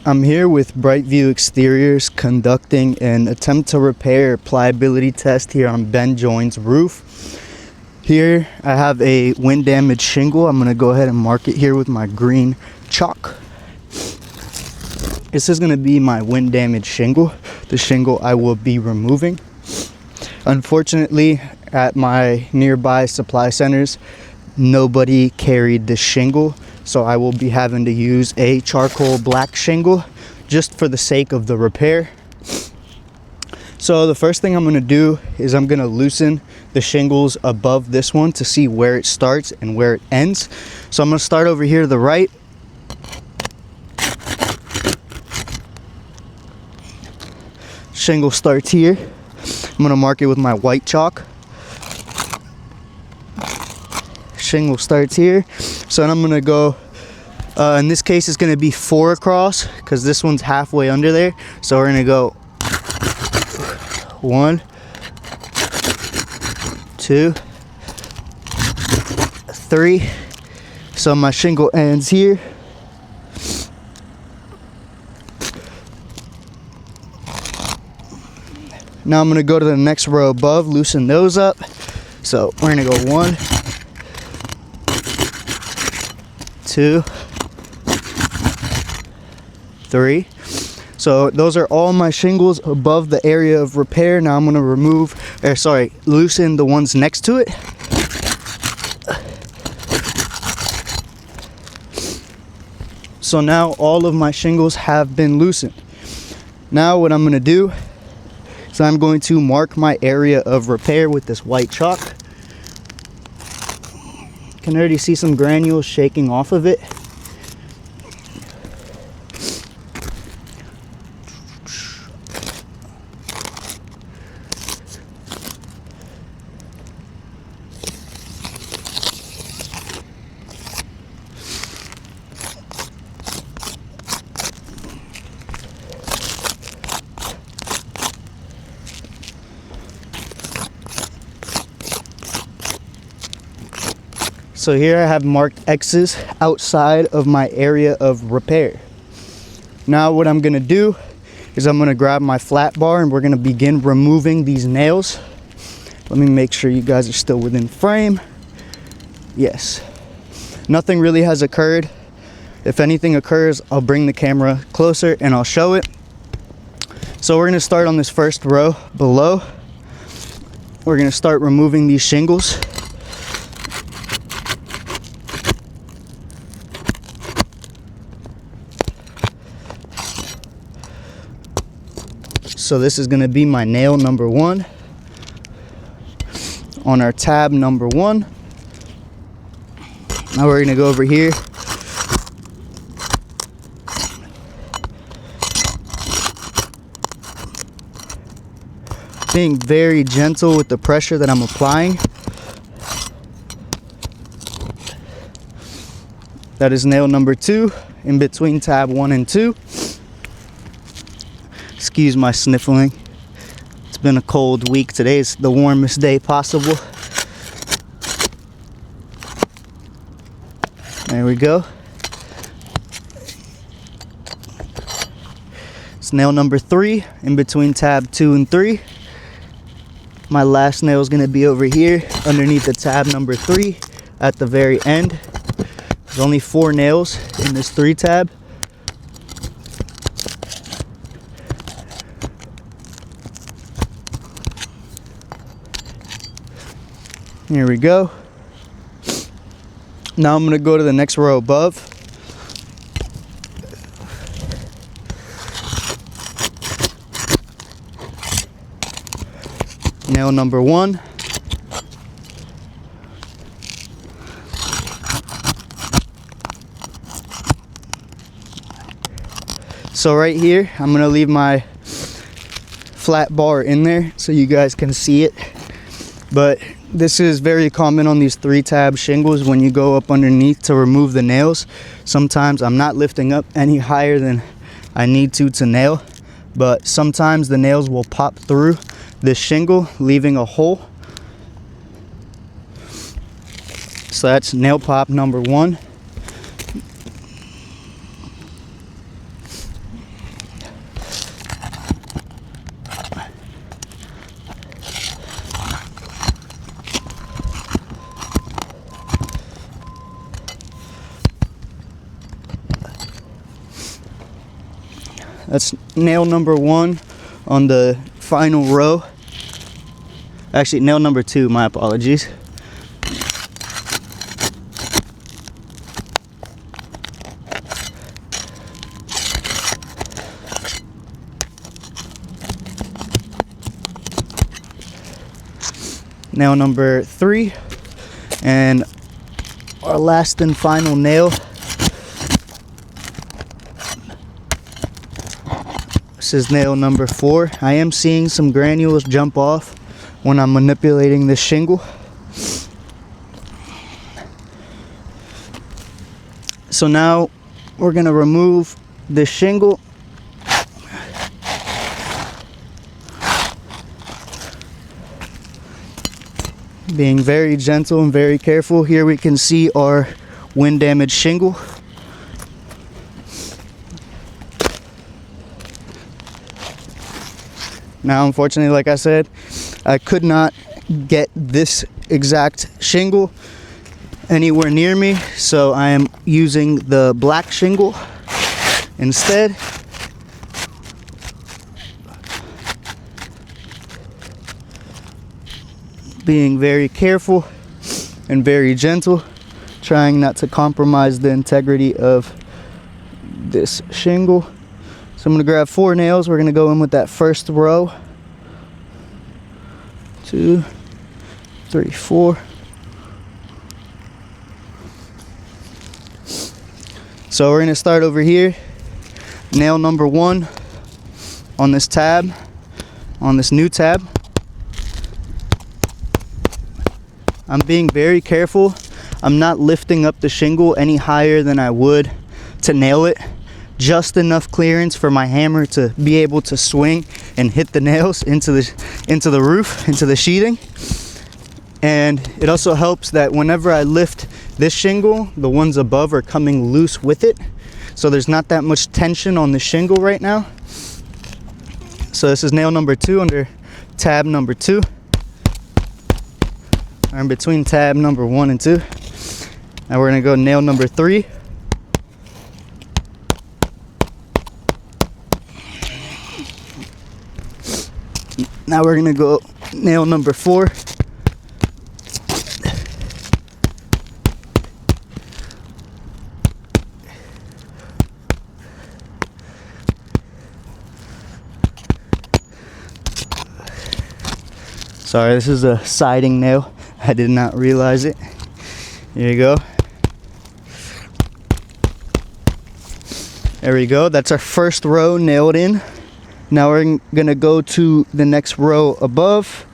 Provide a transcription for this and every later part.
I'm here with Brightview Exteriors conducting an attempt to repair pliability test here on Ben Joyn's roof. Here I have a wind damaged shingle. I'm going to go ahead and mark it here with my green chalk. This is going to be my wind damaged shingle, the shingle I will be removing. Unfortunately, at my nearby supply centers, nobody carried this shingle, so I will be having to use a charcoal black shingle just for the sake of the repair. So the first thing I'm going to do is I'm going to loosen the shingles above this one to see where it starts and where it ends. So I'm going to start over here to the right. Shingle starts here. I'm going to mark it with my white chalk. Shingle starts here. So then I'm going to go, in this case it's going to be 4 across because this one's halfway under there. So we're going to go 1, 2, 3. So my shingle ends here. Now I'm going to go to the next row above, loosen those up. So we're going to go 1, 2, 3. So those are all my shingles above the area of repair. Now I'm going to loosen the ones next to it. So now all of my shingles have been loosened. Now what I'm going to do is I'm going to mark my area of repair with this white chalk. You can already see some granules shaking off of it. So here I have marked X's outside of my area of repair. Now what I'm going to do is I'm going to grab my flat bar and we're going to begin removing these nails. Let me make sure you guys are still within frame. Yes. Nothing really has occurred. If anything occurs, I'll bring the camera closer and I'll show it. So we're going to start on this first row below. We're going to start removing these shingles. So this is going to be my nail number 1 on our tab number 1. Now we're going to go over here. Being very gentle with the pressure that I'm applying. That is nail number 2 in between tab 1 and 2. Excuse my sniffling. It's been a cold week. Today is the warmest day possible. There we go. It's nail number 3 in between tab 2 and 3. My last nail is going to be over here underneath the tab number 3 at the very end. There's only 4 nails in this 3 tab. Here we go. Now I'm going to go to the next row above. Nail number 1. So right here, I'm going to leave my flat bar in there so you guys can see it. But this is very common on these 3 tab shingles when you go up underneath to remove the nails. Sometimes I'm not lifting up any higher than I need to nail, but sometimes the nails will pop through the shingle, leaving a hole. So that's nail pop number 1. That's nail number 1 on the final row. Actually, nail number 2, my apologies. Nail number 3, and our last and final nail. This is nail number 4. I am seeing some granules jump off when I'm manipulating this shingle. So now we're gonna remove this shingle. Being very gentle and very careful. Here we can see our wind damaged shingle. Now, unfortunately, like I said, I could not get this exact shingle anywhere near me, so I am using the black shingle instead. Being very careful and very gentle, trying not to compromise the integrity of this shingle. So I'm going to grab 4 nails. We're going to go in with that first row. 2, 3, 4. So we're going to start over here. Nail number 1 on this tab, on this new tab. I'm being very careful. I'm not lifting up the shingle any higher than I would to nail it. Just enough clearance for my hammer to be able to swing and hit the nails into the roof, into the sheathing. And it also helps that whenever I lift this shingle, the ones above are coming loose with it. So there's not that much tension on the shingle right now. So this is nail number 2 under tab number 2. Or in between tab number 1 and 2. Now we're gonna go nail number 3. Now we're gonna go nail number 4. Sorry, this is a siding nail. I did not realize it. Here you go. There we go. That's our first row nailed in. Now we're gonna go to the next row above.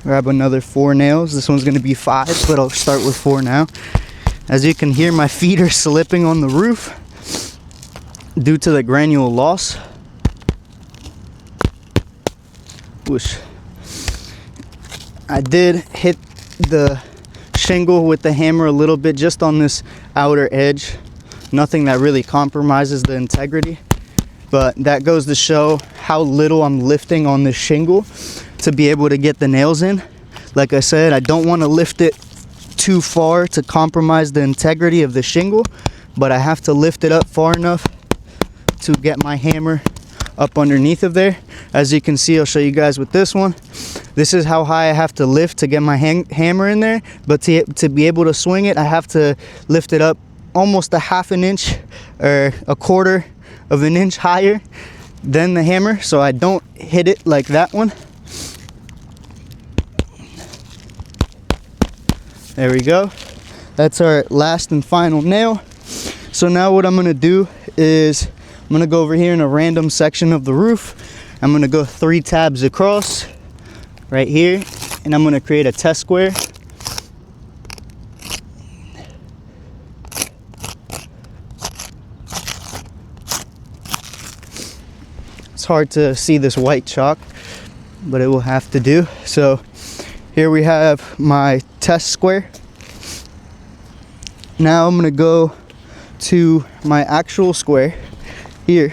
Grab another 4 nails. This one's gonna be 5, but I'll start with 4 now. As you can hear, my feet are slipping on the roof due to the granule loss. Whoosh. I did hit the shingle with the hammer a little bit just on this outer edge. Nothing that really compromises the integrity, but that goes to show how little I'm lifting on this shingle to be able to get the nails in. Like I said, I don't want to lift it too far to compromise the integrity of the shingle, but I have to lift it up far enough to get my hammer up underneath of there. As you can see, I'll show you guys with this one. This is how high I have to lift to get my hammer in there, but to be able to swing it, I have to lift it up almost a half an inch or a quarter of an inch higher than the hammer, so I don't hit it like that one. There we go. That's our last and final nail. So now what I'm gonna do is I'm gonna go over here in a random section of the roof. I'm gonna go 3 tabs across right here, and I'm gonna create a test square. It's hard to see this white chalk, but it will have to do. So here we have my test square. Now I'm gonna go to my actual square here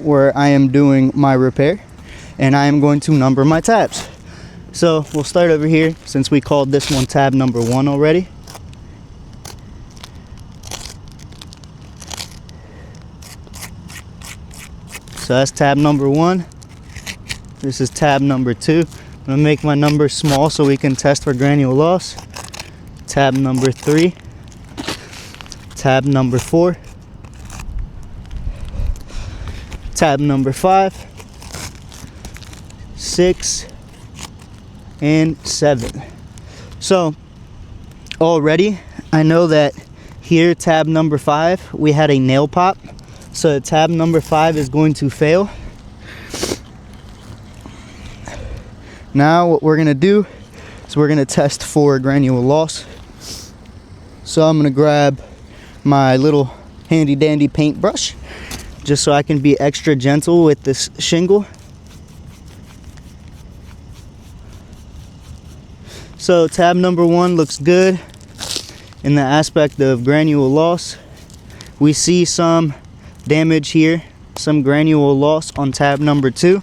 where I am doing my repair, and I am going to number my tabs. So we'll start over here since we called this one tab number 1 already. So that's tab number 1. This is tab number 2. I'm gonna make my numbers small so we can test for granule loss. Tab number 3. Tab number 4. Tab number 5. 6. And 7. So already I know that here, tab number 5, we had a nail pop. So tab number 5 is going to fail. Now what we're gonna do is we're gonna test for granule loss. So I'm gonna grab my little handy dandy paintbrush just so I can be extra gentle with this shingle. So tab number 1 looks good in the aspect of granule loss. We see some damage here, some granule loss on tab number 2.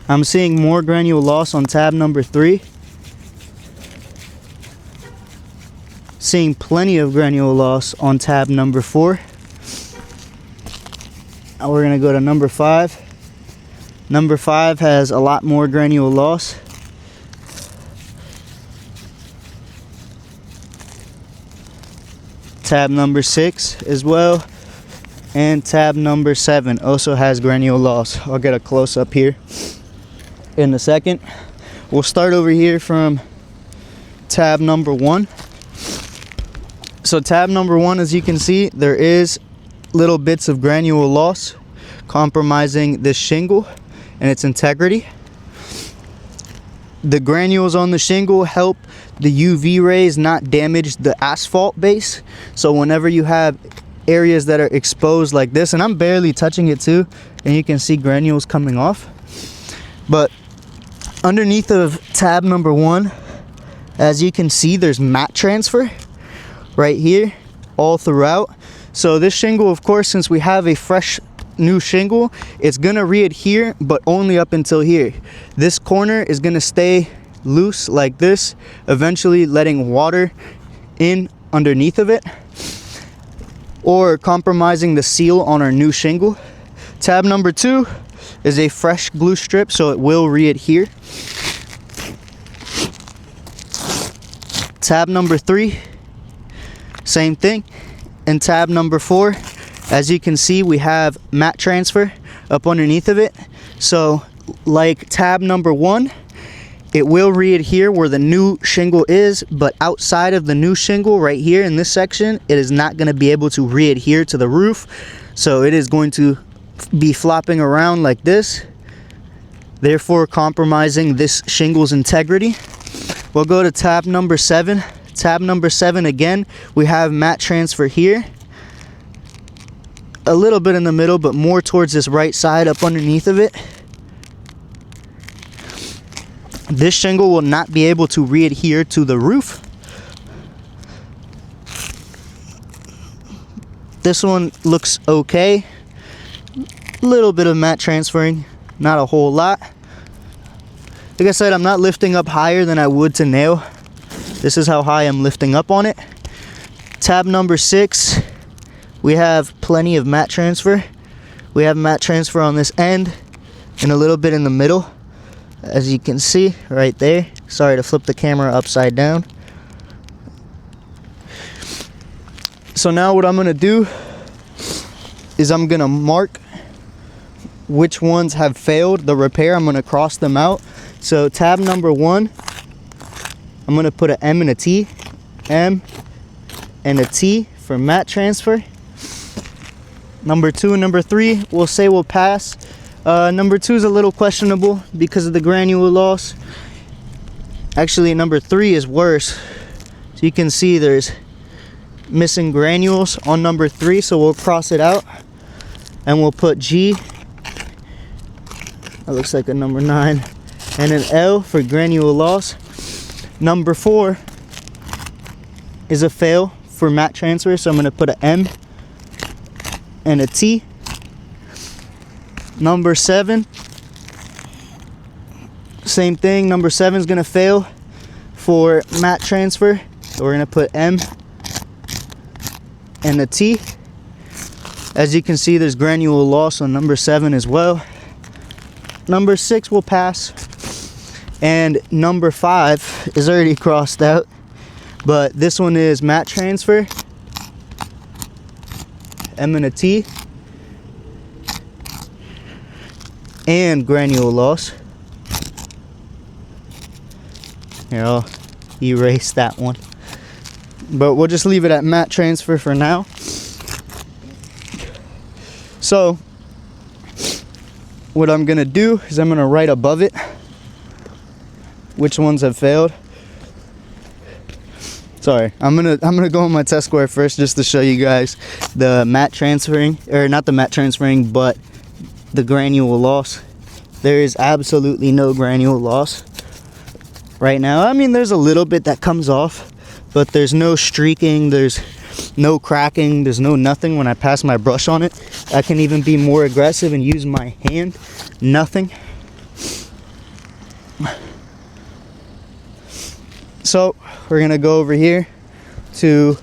I'm seeing more granule loss on tab number 3. Seeing plenty of granule loss on tab number 4. Now we're gonna go to number 5. Number 5 has a lot more granule loss. Tab number 6 as well. And tab number 7 also has granule loss. I'll get a close up here in a second. We'll start over here from tab number 1. So tab number 1, as you can see, there is little bits of granule loss compromising this shingle and its integrity. The granules on the shingle help the UV rays not damage the asphalt base. So whenever you have areas that are exposed like this, and I'm barely touching it too, and you can see granules coming off. But underneath of tab number 1, as you can see, there's mat transfer right here all throughout. So this shingle, of course, since we have a fresh new shingle, it's gonna re-adhere, but only up until here. This corner is gonna stay loose like this, eventually letting water in underneath of it or compromising the seal on our new shingle. Tab number 2 is a fresh glue strip, so it will re-adhere. Tab number 3, same thing. And tab number 4, as you can see, we have mat transfer up underneath of it. So like tab number 1, it will re-adhere where the new shingle is, but outside of the new shingle right here in this section, it is not going to be able to re-adhere to the roof. So it is going to be flopping around like this, therefore compromising this shingle's integrity. We'll go to tab number 7. Tab number 7, again, we have mat transfer here. A little bit in the middle, but more towards this right side up underneath of it. This shingle will not be able to re-adhere to the roof. This one looks okay. Little bit of mat transferring, not a whole lot. Like I said, I'm not lifting up higher than I would to nail. This is how high I'm lifting up on it. Tab number 6, we have plenty of mat transfer. We have mat transfer on this end and a little bit in the middle, as you can see right there. Sorry to flip the camera upside down. So now what I'm gonna do is I'm gonna mark which ones have failed the repair. I'm gonna cross them out. So tab number 1, I'm gonna put an M and a T, M and a T for mat transfer. Number 2 and number 3, we'll say we'll pass. Number 2 is a little questionable because of the granule loss. Actually, number 3 is worse. So you can see there's missing granules on number 3, so we'll cross it out and we'll put G. That looks like a number 9 and an L for granule loss. Number 4 is a fail for mat transfer, so I'm going to put an M and a T. Number 7, same thing. Number 7 is gonna fail for mat transfer. So we're gonna put M and a T. As you can see, there's granule loss on number 7 as well. Number 6 will pass, and number 5 is already crossed out, but this one is mat transfer, M and a T, and granule loss. Here, I'll erase that one, but we'll just leave it at mat transfer for now. So what I'm gonna do is I'm gonna write above it which ones have failed. Sorry, I'm gonna go on my test square first just to show you guys the mat transferring, or not the mat transferring, but the granule loss. There is absolutely no granule loss right now. I mean, there's a little bit that comes off, but there's no streaking, there's no cracking, there's no nothing. When I pass my brush on it, I can even be more aggressive and use my hand. Nothing. So we're gonna go over here to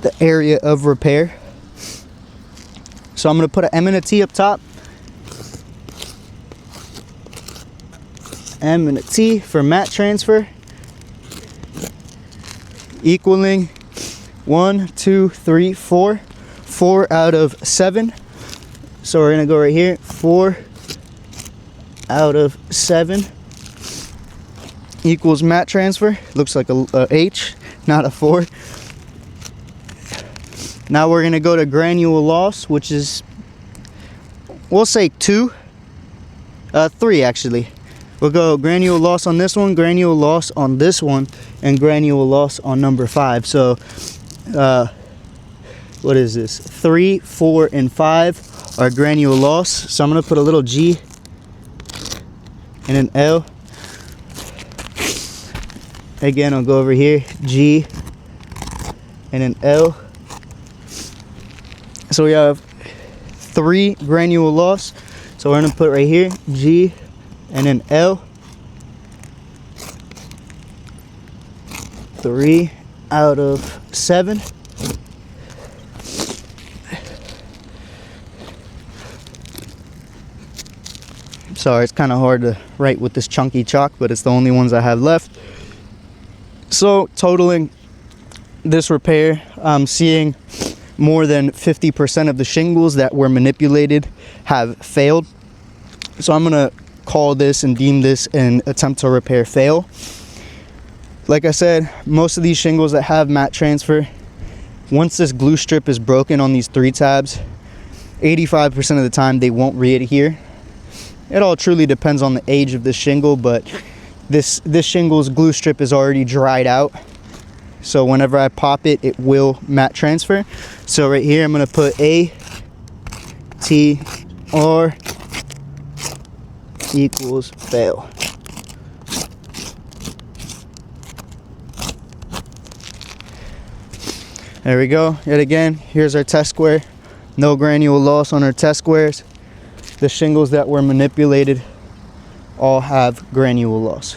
the area of repair. So I'm gonna put an M and a T up top. M and a T for mat transfer, equaling 1, 2, 3, 4. 4 out of 7. So we're gonna go right here. 4 out of 7 equals mat transfer. Looks like a H, not a 4. Now we're gonna go to granule loss, which is, we'll say 2, 3 actually. We'll go granule loss on this one, granule loss on this one, and granule loss on number 5. So what is this? 3, 4, and 5 are granule loss. So I'm gonna put a little G and an L. Again, I'll go over here, G and an L. So we have 3 granule loss. So we're gonna put right here, G and an L. 3 out of 7. Sorry, it's kind of hard to write with this chunky chalk, but it's the only ones I have left. So totaling this repair, I'm seeing more than 50% of the shingles that were manipulated have failed. So I'm gonna call this and deem this an attempt to repair fail. Like I said, most of these shingles that have mat transfer, once this glue strip is broken on these 3 tabs, 85% of the time they won't re-adhere. It all truly depends on the age of the shingle, but this shingle's glue strip is already dried out. So whenever I pop it, it will mat transfer. So right here, I'm gonna put A, T, R equals fail. There we go. Yet again, here's our test square. No granule loss on our test squares. The shingles that were manipulated all have granule loss.